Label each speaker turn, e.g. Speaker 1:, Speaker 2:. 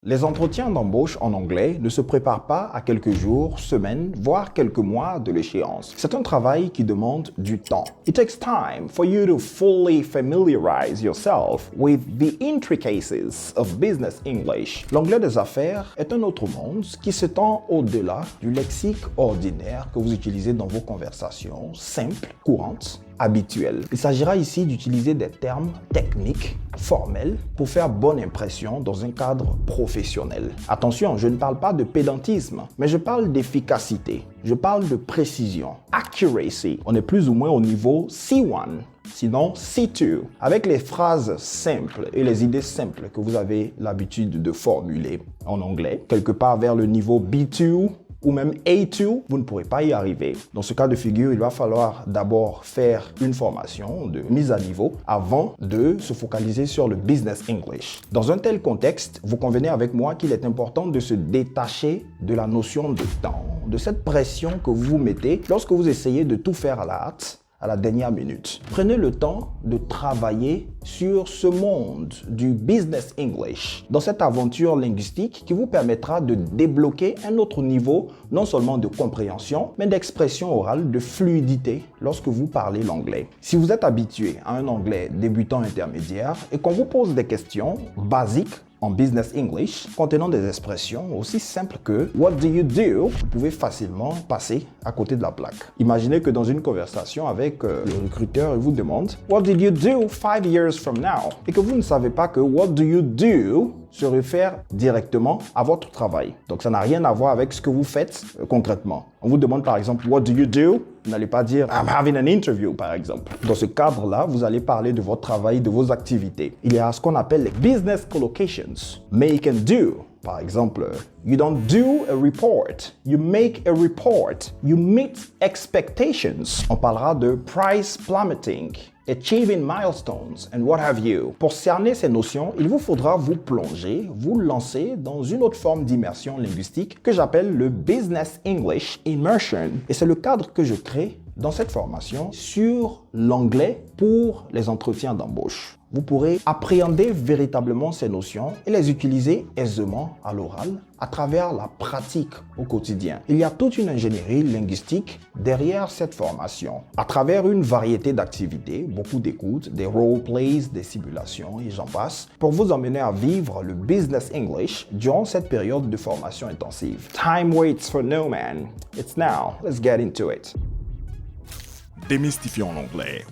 Speaker 1: Les entretiens d'embauche en anglais ne se préparent pas à quelques jours, semaines, voire quelques mois de l'échéance. C'est un travail qui demande du temps. It takes time for you to fully familiarize yourself with the intricacies of business English. L'anglais des affaires est un autre monde qui s'étend au-delà du lexique ordinaire que vous utilisez dans vos conversations simples, courantes, habituelles. Il s'agira ici d'utiliser des termes techniques, formels, pour faire bonne impression dans un cadre professionnel. Attention, je ne parle pas de pédantisme, mais je parle d'efficacité. Je parle de précision, accuracy. On est plus ou moins au niveau C1, sinon C2, avec les phrases simples et les idées simples que vous avez l'habitude de formuler en anglais, quelque part vers le niveau B2, ou même A2, vous ne pourrez pas y arriver. Dans ce cas de figure, il va falloir d'abord faire une formation de mise à niveau avant de se focaliser sur le business English. Dans un tel contexte, vous convenez avec moi qu'il est important de se détacher de la notion de temps, de cette pression que vous vous mettez lorsque vous essayez de tout faire à la hâte, à la dernière minute. Prenez le temps de travailler sur ce monde du business English, dans cette aventure linguistique qui vous permettra de débloquer un autre niveau, non seulement de compréhension, mais d'expression orale, de fluidité lorsque vous parlez l'anglais. Si vous êtes habitué à un anglais débutant intermédiaire et qu'on vous pose des questions basiques, en business English, contenant des expressions aussi simples que « What do you do ?» vous pouvez facilement passer à côté de la plaque. Imaginez que dans une conversation avec le recruteur, il vous demande « What did you do 5 years from now ?» et que vous ne savez pas que « What do you do ?» se réfère directement à votre travail. Donc ça n'a rien à voir avec ce que vous faites concrètement. On vous demande par exemple « What do you do ?» Vous n'allez pas dire « I'm having an interview » par exemple. Dans ce cadre-là, vous allez parler de votre travail, de vos activités. Il y a ce qu'on appelle les business collocations. Make and do. Par exemple, you don't do a report, you make a report, you meet expectations. On parlera de price plummeting, achieving milestones and what have you. Pour cerner ces notions, il vous faudra vous plonger, vous lancer dans une autre forme d'immersion linguistique que j'appelle le Business English Immersion. Et c'est le cadre que je crée dans cette formation sur l'anglais pour les entretiens d'embauche. Vous pourrez appréhender véritablement ces notions et les utiliser aisément à l'oral à travers la pratique au quotidien. Il y a toute une ingénierie linguistique derrière cette formation. À travers une variété d'activités, beaucoup d'écoutes, des role-plays, des simulations et j'en passe, pour vous emmener à vivre le business English durant cette période de formation intensive. Time waits for no man. It's now. Let's get into it.
Speaker 2: Démystifions l'anglais.